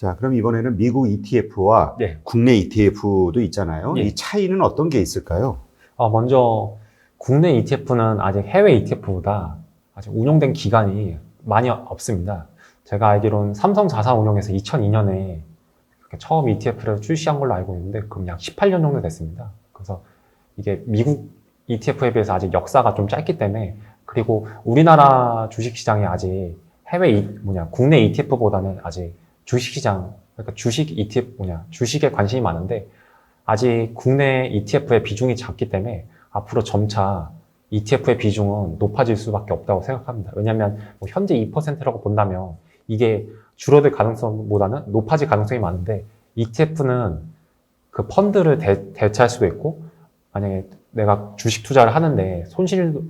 자, 그럼 이번에는 미국 ETF와 네. 국내 ETF도 있잖아요. 예. 이 차이는 어떤 게 있을까요? 먼저 국내 ETF는 아직 해외 ETF보다 아직 운용된 기간이 많이 없습니다. 제가 알기로는 삼성자산운용에서 2002년에 처음 ETF를 출시한 걸로 알고 있는데 그럼 약 18년 정도 됐습니다. 그래서 이게 미국 ETF에 비해서 아직 역사가 좀 짧기 때문에, 그리고 우리나라 주식시장이 아직 국내 ETF보다는 아직 주식시장, 그러니까 주식 ETF 주식에 관심이 많은데 아직 국내 ETF의 비중이 작기 때문에 앞으로 점차 ETF의 비중은 높아질 수밖에 없다고 생각합니다. 왜냐하면 현재 2%라고 본다면 이게 줄어들 가능성보다는 높아질 가능성이 많은데, ETF는 그 펀드를 대체할 수도 있고, 만약에 내가 주식 투자를 하는데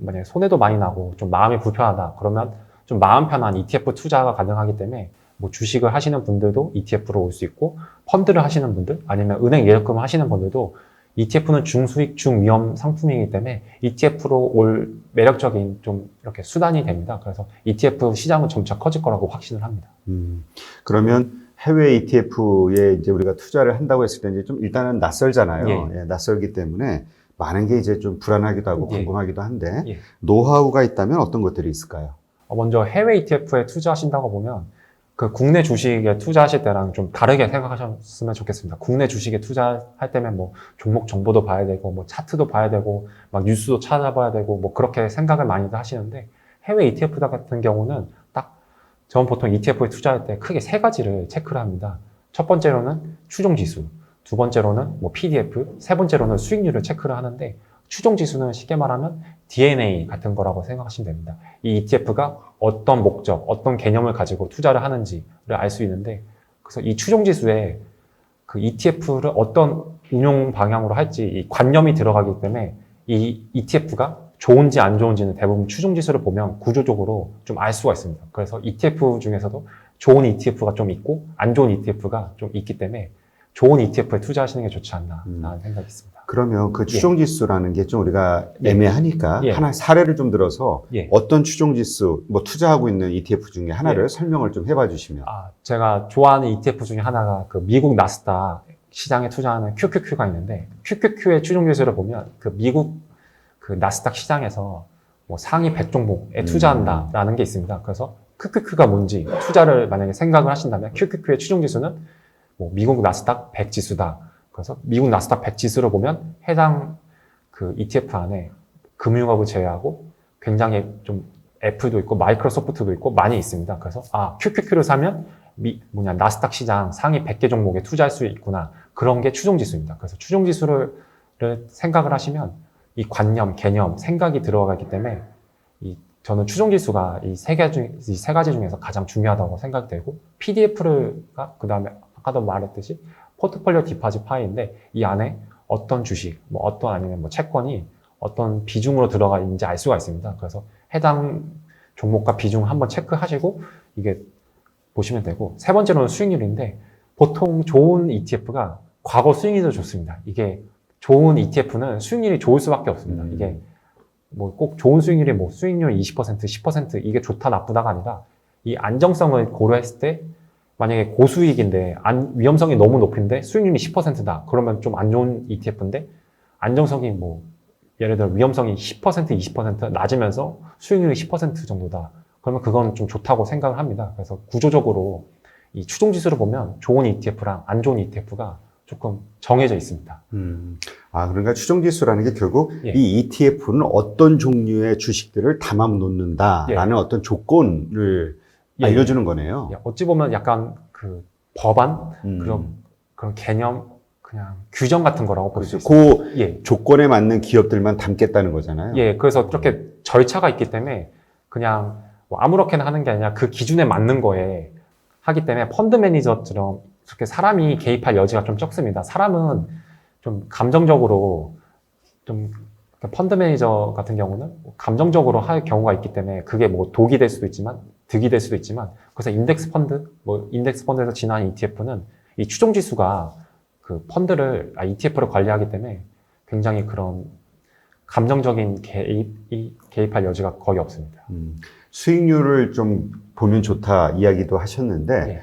만약에 손해도 많이 나고 좀 마음이 불편하다 그러면 좀 마음 편한 ETF 투자가 가능하기 때문에 주식을 하시는 분들도 ETF로 올 수 있고, 펀드를 하시는 분들 아니면 은행 예적금을 하시는 분들도 ETF는 중수익 중위험 상품이기 때문에 ETF로 올 매력적인 좀 이렇게 수단이 됩니다. 그래서 ETF 시장은 점차 커질 거라고 확신을 합니다. 그러면 해외 ETF에 이제 우리가 투자를 한다고 했을 때 이제 좀 일단은 낯설잖아요. 예. 예, 낯설기 때문에 많은 게 이제 좀 불안하기도 하고 예. 궁금하기도 한데 예. 노하우가 있다면 어떤 것들이 있을까요? 먼저 해외 ETF에 투자하신다고 보면 그 국내 주식에 투자하실 때랑 좀 다르게 생각하셨으면 좋겠습니다. 국내 주식에 투자할 때면 종목 정보도 봐야 되고 차트도 봐야 되고 막 뉴스도 찾아봐야 되고 그렇게 생각을 많이들 하시는데, 해외 ETF 같은 경우는 저는 보통 ETF에 투자할 때 크게 세 가지를 체크를 합니다. 첫 번째로는 추종 지수, 두 번째로는 PDF, 세 번째로는 수익률을 체크를 하는데, 추종 지수는 쉽게 말하면 DNA 같은 거라고 생각하시면 됩니다. 이 ETF가 어떤 목적, 어떤 개념을 가지고 투자를 하는지를 알 수 있는데, 그래서 이 추종 지수에 그 ETF를 어떤 운용 방향으로 할지 이 관념이 들어가기 때문에 이 ETF가 좋은지 안 좋은지는 대부분 추종 지수를 보면 구조적으로 좀 알 수가 있습니다. 그래서 ETF 중에서도 좋은 ETF가 좀 있고 안 좋은 ETF가 좀 있기 때문에 좋은 ETF에 투자하시는 게 좋지 않나라는 생각이 있습니다. 그러면 그 추종지수라는 게 좀 우리가 예. 애매하니까 예. 하나 사례를 좀 들어서 예. 어떤 추종지수, 투자하고 있는 ETF 중에 하나를 예. 설명을 좀 해봐 주시면. 제가 좋아하는 ETF 중에 하나가 그 미국 나스닥 시장에 투자하는 QQQ가 있는데, QQQ의 추종지수를 보면 그 미국 그 나스닥 시장에서 상위 100종목에 투자한다라는 게 있습니다. 그래서 QQQ가 뭔지 투자를 만약에 생각을 하신다면 QQQ의 추종지수는 미국 나스닥 100 지수다. 그래서 미국 나스닥 100 지수를 보면 해당 그 ETF 안에 금융업을 제외하고 굉장히 좀 애플도 있고 마이크로소프트도 있고 많이 있습니다. 그래서 QQQ를 사면 나스닥 시장 상위 100개 종목에 투자할 수 있구나. 그런 게 추종지수입니다. 그래서 추종지수를 생각을 하시면 이 관념, 개념, 생각이 들어가기 때문에 저는 추종지수가 이 세 가지 중에서 가장 중요하다고 생각이 되고, PDF가 그 다음에 아까도 말했듯이 포트폴리오 디파짓 파일인데 이 안에 어떤 주식, 아니면 채권이 어떤 비중으로 들어가 있는지 알 수가 있습니다. 그래서 해당 종목과 비중 한번 체크하시고 이게 보시면 되고, 세 번째로는 수익률인데 보통 좋은 ETF가 과거 수익률도 좋습니다. 이게 좋은 ETF는 수익률이 좋을 수밖에 없습니다. 이게 꼭 좋은 수익률이 수익률 20%, 10% 이게 좋다 나쁘다가 아니라 이 안정성을 고려했을 때 만약에 고수익인데 위험성이 너무 높은데 수익률이 10%다. 그러면 좀 안 좋은 ETF인데 안정성이 예를 들어 위험성이 10%, 20% 낮으면서 수익률이 10% 정도다. 그러면 그건 좀 좋다고 생각을 합니다. 그래서 구조적으로 이 추종지수를 보면 좋은 ETF랑 안 좋은 ETF가 조금 정해져 있습니다. 그러니까 추종지수라는 게 결국 예. 이 ETF는 어떤 종류의 주식들을 담아 놓는다라는 어떤 조건을 알려주는 거네요. 어찌 보면 약간 그 법안 그런 개념, 그냥 규정 같은 거라고 볼 수 있습니다. 그 조건에 맞는 기업들만 담겠다는 거잖아요. 그래서 그렇게 절차가 있기 때문에 그냥 아무렇게나 하는 게 아니라 그 기준에 맞는 거에 하기 때문에 펀드 매니저처럼 그렇게 사람이 개입할 여지가 좀 적습니다. 사람은 좀 감정적으로 펀드 매니저 같은 경우는 감정적으로 할 경우가 있기 때문에 그게 독이 될 수도 있지만 득이 될 수도 있지만, 그래서 인덱스 펀드에서 진화한 ETF는 이 추종 지수가 그 ETF를 관리하기 때문에 굉장히 그런 감정적인 개입할 여지가 거의 없습니다. 수익률을 좀 보면 좋다 이야기도 하셨는데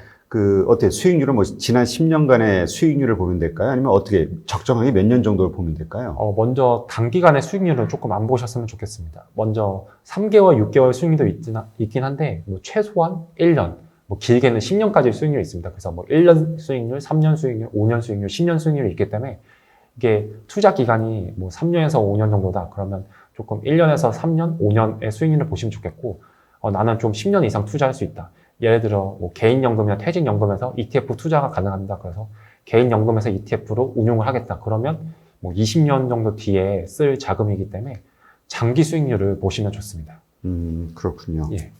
어떻게 수익률은 뭐 지난 10년간의 수익률을 보면 될까요? 아니면 어떻게 적정하게 몇 년 정도를 보면 될까요? 먼저 단기간의 수익률은 조금 안 보셨으면 좋겠습니다. 먼저 3개월, 6개월 수익률도 있긴 한데, 뭐 최소한 1년, 뭐 길게는 10년까지 수익률이 있습니다. 그래서 뭐 1년 수익률, 3년 수익률, 5년 수익률, 10년 수익률이 있기 때문에 이게 투자 기간이 뭐 3년에서 5년 정도다. 그러면 조금 1년에서 3년, 5년의 수익률을 보시면 좋겠고, 나는 좀 10년 이상 투자할 수 있다. 예를 들어 뭐 개인연금이나 퇴직연금에서 ETF 투자가 가능합니다. 그래서 개인연금에서 ETF로 운용을 하겠다. 그러면 뭐 20년 정도 뒤에 쓸 자금이기 때문에 장기 수익률을 보시면 좋습니다. 그렇군요. 예.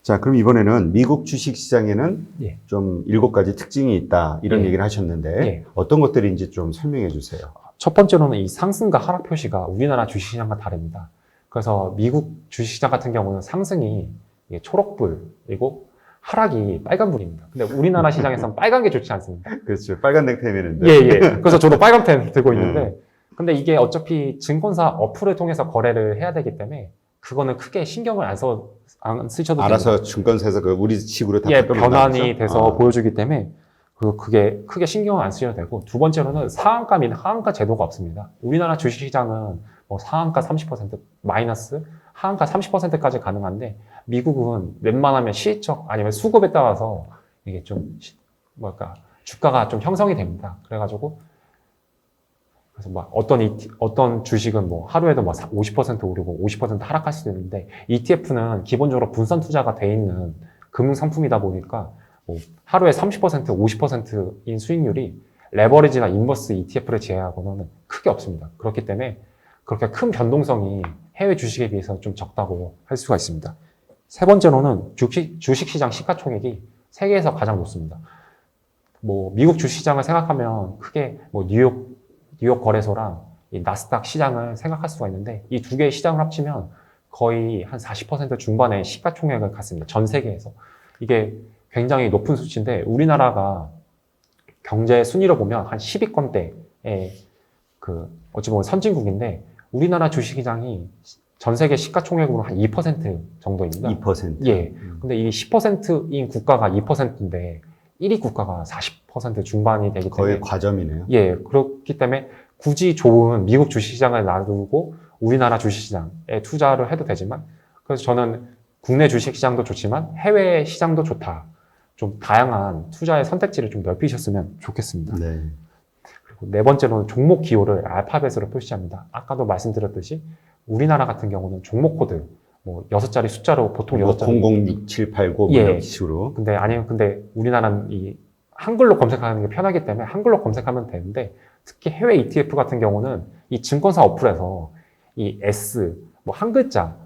자, 그럼 이번에는 미국 주식시장에는 예. 좀 7가지 특징이 있다. 이런 예. 얘기를 하셨는데 예. 어떤 것들인지 좀 설명해 주세요. 첫 번째로는 이 상승과 하락 표시가 우리나라 주식시장과 다릅니다. 그래서 미국 주식시장 같은 경우는 상승이 이게 초록불이고 하락이 빨간불입니다. 근데 우리나라 시장에서는 빨간 게 좋지 않습니다. 그렇죠. 빨간 넥타이매는데. 예, 예. 그래서 저도 빨간 펜 들고 있는데, 근데 이게 어차피 증권사 어플을 통해서 거래를 해야 되기 때문에, 그거는 크게 신경을 안 쓰셔도 알아서 됩니다. 증권사에서 우리 식으로 다 예, 바꿔놓는다고 변환이 그러죠? 돼서 보여주기 때문에, 그게 크게 신경을 안 쓰셔도 되고, 두 번째로는 상한가 및 하한가 제도가 없습니다. 우리나라 주식시장은 뭐 상한가 30% 마이너스, 하한가 30%까지 가능한데, 미국은 웬만하면 시의적 아니면 수급에 따라서 이게 좀 주가가 좀 형성이 됩니다. 그래가지고 그래서 막 어떤 주식은 뭐 하루에도 막 50% 오르고 50% 하락할 수도 있는데, ETF는 기본적으로 분산 투자가 돼 있는 금융 상품이다 보니까 뭐 하루에 30%, 50%인 수익률이 레버리지나 인버스 ETF를 제외하고는 크게 없습니다. 그렇기 때문에 그렇게 큰 변동성이 해외 주식에 비해서 좀 적다고 할 수가 있습니다. 세 번째로는 주식시장 시가총액이 세계에서 가장 높습니다. 뭐 미국 주식시장을 생각하면 크게 뭐 뉴욕 거래소랑 이 나스닥 시장을 생각할 수가 있는데, 이 두 개의 시장을 합치면 거의 한 40% 중반의 시가총액을 갖습니다. 전 세계에서. 이게 굉장히 높은 수치인데, 우리나라가 경제 순위로 보면 한 10위권대의 어찌 보면 선진국인데, 우리나라 주식시장이 전 세계 시가총액으로 한 2% 정도입니다. 2%. 예. 근데 이 10%인 국가가 2%인데 1위 국가가 40% 중반이 되기 때문에 거의 과점이네요. 예. 그렇기 때문에 굳이 좋은 미국 주식시장을 놔두고 우리나라 주식시장에 투자를 해도 되지만, 그래서 저는 국내 주식시장도 좋지만 해외 시장도 좋다. 좀 다양한 투자의 선택지를 좀 넓히셨으면 좋겠습니다. 네. 그리고 네 번째로는 종목 기호를 알파벳으로 표시합니다. 아까도 말씀드렸듯이 우리나라 같은 경우는 종목 코드, 뭐 6자리 숫자로 보통 뭐 6자리. 006789 예. 이런 식으로. 근데 우리나라는 이 한글로 검색하는 게 편하기 때문에 한글로 검색하면 되는데, 특히 해외 ETF 같은 경우는 이 증권사 어플에서 이 S, 뭐 한 글자,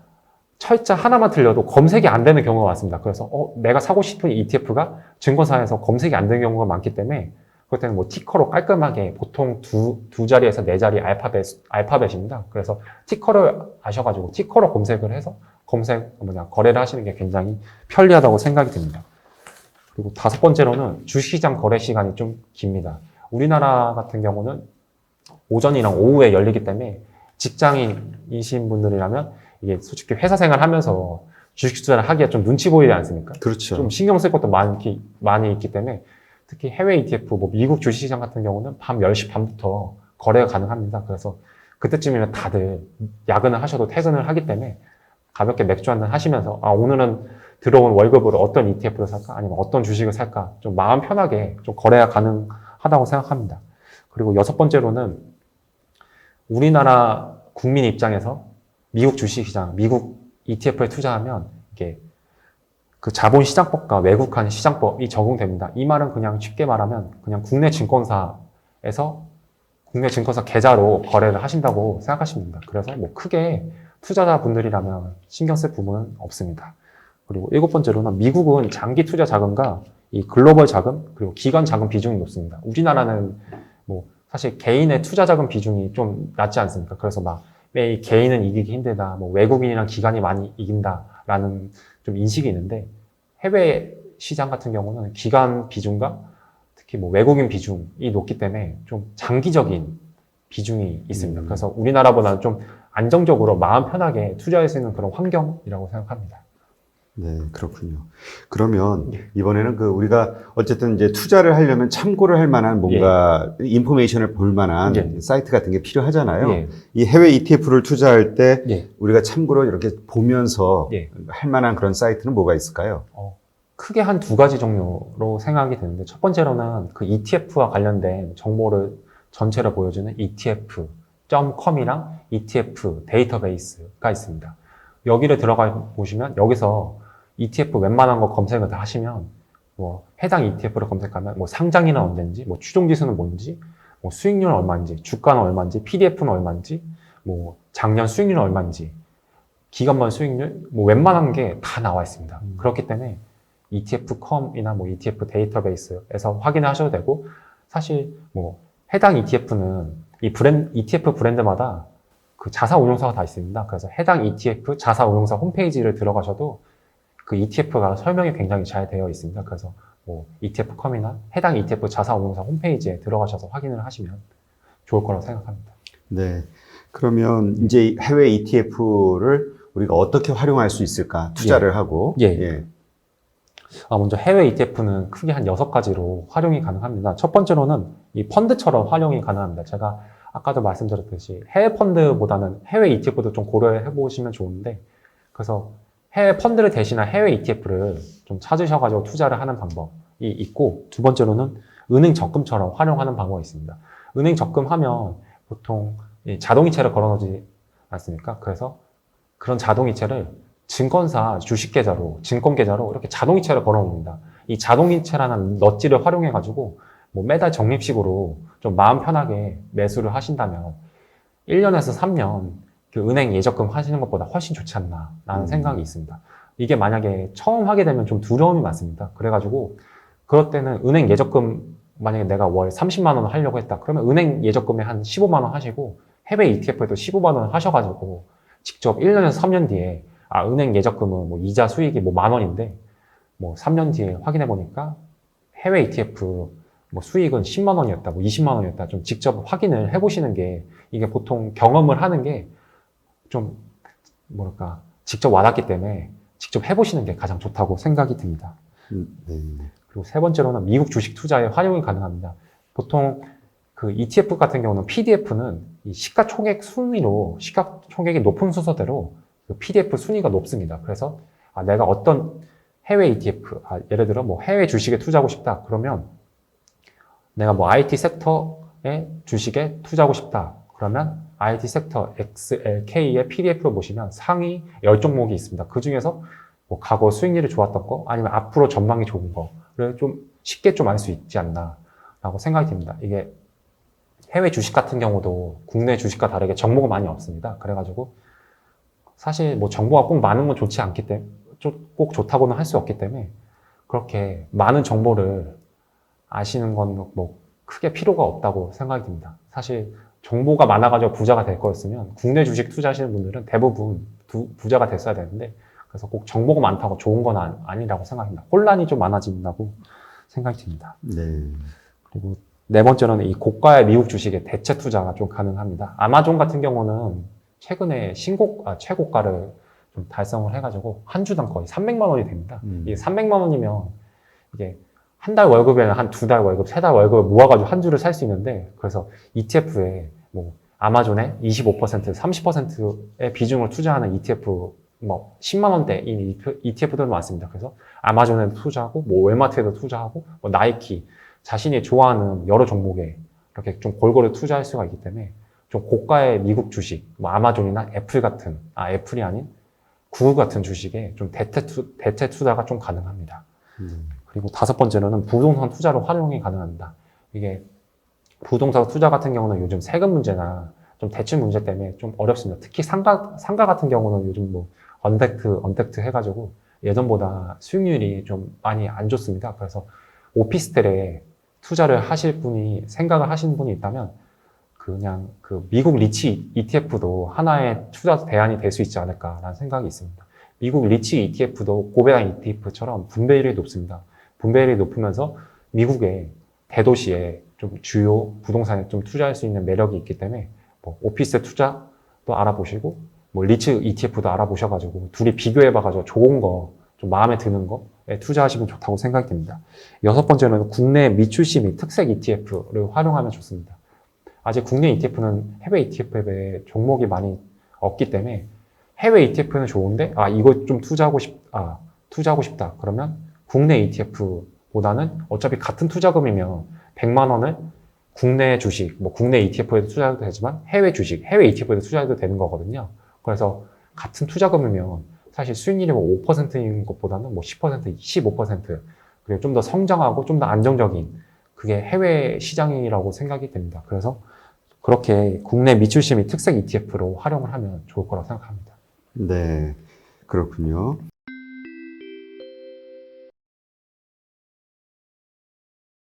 철자 하나만 틀려도 검색이 안 되는 경우가 많습니다. 그래서 내가 사고 싶은 ETF가 증권사에서 검색이 안 되는 경우가 많기 때문에, 그럴 때는 뭐 티커로 깔끔하게 보통 두 자리에서 네 자리 알파벳입니다. 그래서 티커를 아셔가지고 티커로 검색을 해서 거래를 하시는 게 굉장히 편리하다고 생각이 듭니다. 그리고 다섯 번째로는 주식시장 거래 시간이 좀 깁니다. 우리나라 같은 경우는 오전이랑 오후에 열리기 때문에 직장인이신 분들이라면 이게 솔직히 회사 생활 하면서 주식 투자를 하기가 좀 눈치 보이지 않습니까? 그렇죠. 좀 신경 쓸 것도 많이 있기 때문에, 특히 해외 ETF, 뭐 미국 주식시장 같은 경우는 밤 10시 반부터 거래가 가능합니다. 그래서 그때쯤이면 다들 야근을 하셔도 퇴근을 하기 때문에 가볍게 맥주 한잔 하시면서 오늘은 들어온 월급으로 어떤 ETF를 살까? 아니면 어떤 주식을 살까? 좀 마음 편하게 좀 거래가 가능하다고 생각합니다. 그리고 여섯 번째로는 우리나라 국민 입장에서 미국 주식시장, 미국 ETF에 투자하면 이게 그 자본시장법과 외국한 시장법이 적용됩니다. 이 말은 그냥 쉽게 말하면 그냥 국내 증권사 계좌로 거래를 하신다고 생각하시면 됩니다. 그래서 뭐 크게 투자자분들이라면 신경 쓸 부분은 없습니다. 그리고 일곱 번째로는 미국은 장기 투자 자금과 이 글로벌 자금, 그리고 기관 자금 비중이 높습니다. 우리나라는 뭐 사실 개인의 투자 자금 비중이 좀 낮지 않습니까? 그래서 막 이 개인은 이기기 힘들다, 뭐 외국인이랑 기관이 많이 이긴다라는 좀 인식이 있는데, 해외 시장 같은 경우는 기관 비중과 특히 뭐 외국인 비중이 높기 때문에 좀 장기적인 비중이 있습니다. 그래서 우리나라보다는 좀 안정적으로 마음 편하게 투자할 수 있는 그런 환경이라고 생각합니다. 네, 그렇군요. 그러면 이번에는 우리가 어쨌든 이제 투자를 하려면 참고를 할 만한 뭔가 인포메이션을 볼 만한 사이트 같은 게 필요하잖아요. 이 해외 ETF를 투자할 때 우리가 참고로 이렇게 보면서 할 만한 그런 사이트는 뭐가 있을까요? 크게 한 두 가지 종류로 생각이 되는데, 첫 번째로는 그 ETF와 관련된 정보를 전체를 보여주는 ETF.com이랑 ETF 데이터베이스가 있습니다. 여기를 들어가 보시면 여기서 ETF 웬만한 거 검색을 다 하시면 뭐 해당 ETF를 검색하면 뭐 상장일은 언제인지, 뭐 추종지수는 뭔지, 뭐 수익률은 얼마인지, 주가는 얼마인지, PDF는 얼마인지, 뭐 작년 수익률은 얼마인지, 기간별 수익률, 뭐 웬만한 게 다 나와 있습니다. 그렇기 때문에 ETF.com이나 뭐 ETF 데이터베이스에서 확인을 하셔도 되고, 사실 뭐 해당 ETF는 ETF 브랜드마다 그 자사 운용사가 다 있습니다. 그래서 해당 ETF 자사 운용사 홈페이지를 들어가셔도 그 ETF가 설명이 굉장히 잘 되어 있습니다. 그래서 뭐 ETF.com이나 해당 ETF 자사 운용사 홈페이지에 들어가셔서 확인을 하시면 좋을 거라고 생각합니다. 네. 그러면 이제 해외 ETF를 우리가 어떻게 활용할 수 있을까? 투자를 하고. 먼저 해외 ETF는 크게 한 6가지로 활용이 가능합니다. 첫 번째로는 이 펀드처럼 활용이 가능합니다. 제가 아까도 말씀드렸듯이 해외 펀드보다는 해외 ETF도 좀 고려해 보시면 좋은데, 그래서 해외 펀드를 대신한 해외 ETF를 좀 찾으셔가지고 투자를 하는 방법이 있고, 두 번째로는 은행 적금처럼 활용하는 방법이 있습니다. 은행 적금하면 보통 자동이체를 걸어놓지 않습니까? 그래서 그런 자동이체를 증권사 주식계좌로, 증권계좌로 이렇게 자동이체를 걸어놓습니다. 이 자동이체라는 넛지를 활용해가지고 뭐 매달 적립식으로 좀 마음 편하게 매수를 하신다면 1년에서 3년 그 은행 예적금 하시는 것보다 훨씬 좋지 않나 라는 생각이 있습니다. 이게 만약에 처음 하게 되면 좀 두려움이 많습니다. 그래가지고 그럴 때는 은행 예적금 만약에 내가 월 30만 원 하려고 했다. 그러면 은행 예적금에 한 15만 원 하시고 해외 ETF에도 15만 원 하셔가지고 직접 1년에서 3년 뒤에 은행 예적금은 뭐 이자 수익이 뭐 10,000원인데 뭐 3년 뒤에 확인해 보니까 해외 ETF 뭐 수익은 10만 원이었다, 뭐 20만 원이었다, 좀 직접 확인을 해보시는 게, 이게 보통 경험을 하는 게 좀 뭐랄까 직접 와닿기 때문에 직접 해보시는 게 가장 좋다고 생각이 듭니다. 그리고 세 번째로는 미국 주식 투자에 활용이 가능합니다. 보통 그 ETF 같은 경우는 PDF는 이 시가총액 순위로, 시가총액이 높은 순서대로 그 PDF 순위가 높습니다. 그래서 내가 어떤 해외 ETF, 예를 들어 뭐 해외 주식에 투자하고 싶다. 그러면 내가 뭐 IT 섹터의 주식에 투자하고 싶다. 그러면 IT 섹터 XLK의 PDF를 보시면 상위 10종목이 있습니다. 그 중에서 뭐 과거 수익률이 좋았던 거, 아니면 앞으로 전망이 좋은 거를 좀 쉽게 좀 알 수 있지 않나 라고 생각이 듭니다. 이게 해외 주식 같은 경우도 국내 주식과 다르게 정보가 많이 없습니다. 그래가지고 사실 뭐 정보가 꼭 많은 건 좋지 않기 때문에, 꼭 좋다고는 할 수 없기 때문에 그렇게 많은 정보를 아시는 건 뭐 크게 필요가 없다고 생각이 듭니다. 사실 정보가 많아가지고 부자가 될 거였으면 국내 주식 투자하시는 분들은 대부분 부자가 됐어야 되는데, 그래서 꼭 정보가 많다고 좋은 건 아니라고 생각합니다. 혼란이 좀 많아진다고 생각이 듭니다. 그리고 네 번째로는 이 고가의 미국 주식의 대체 투자가 좀 가능합니다. 아마존 같은 경우는 최근에 최고가를 좀 달성을 해가지고 한 주당 거의 300만 원이 됩니다. 이게 300만 원이면 이게 한 달 월급에는 한 2달 월급, 3달 월급을 모아가지고 한 주를 살 수 있는데, 그래서 ETF에 뭐 아마존에 25%, 30%의 비중을 투자하는 ETF, 뭐 10만 원대인 ETF들도 많습니다. 그래서 아마존에도 투자하고, 뭐 월마트에도 투자하고, 뭐 나이키, 자신이 좋아하는 여러 종목에 이렇게 좀 골고루 투자할 수가 있기 때문에 좀 고가의 미국 주식, 뭐 아마존이나 애플 같은, 애플이 아닌 구글 같은 주식에 좀 대체 투자가 좀 가능합니다. 그리고 다섯 번째로는 부동산 투자로 활용이 가능합니다. 이게 부동산 투자 같은 경우는 요즘 세금 문제나 좀 대출 문제 때문에 좀 어렵습니다. 특히 상가 같은 경우는 요즘 뭐 언택트 해가지고 예전보다 수익률이 좀 많이 안 좋습니다. 그래서 오피스텔에 투자를 하실 분이, 생각을 하시는 분이 있다면 그냥 그 미국 리치 ETF도 하나의 투자 대안이 될 수 있지 않을까라는 생각이 있습니다. 미국 리치 ETF도 고배당 ETF처럼 분배율이 높습니다. 분배율이 높으면서 미국의 대도시에 좀 주요 부동산에 좀 투자할 수 있는 매력이 있기 때문에 뭐 오피스 투자도 알아보시고 뭐 리츠 ETF도 알아보셔가지고 둘이 비교해봐가지고 좋은 거 좀 마음에 드는 거에 투자하시면 좋다고 생각이 듭니다. 여섯 번째는 국내 미출시 및 특색 ETF를 활용하면 좋습니다. 아직 국내 ETF는 해외 ETF에 비해 종목이 많이 없기 때문에 해외 ETF는 좋은데 이거 좀 투자하고 싶다. 그러면 국내 ETF보다는 어차피 같은 투자금이면 100만 원을 국내 주식, 뭐 국내 ETF에도 투자해도 되지만 해외 주식, 해외 ETF에도 투자해도 되는 거거든요. 그래서 같은 투자금이면 사실 수익률이 뭐 5%인 것보다는 뭐 10%, 15% 그리고 좀 더 성장하고 좀 더 안정적인 그게 해외 시장이라고 생각이 됩니다. 그래서 그렇게 국내 미출시 및 특색 ETF로 활용을 하면 좋을 거라고 생각합니다. 네, 그렇군요.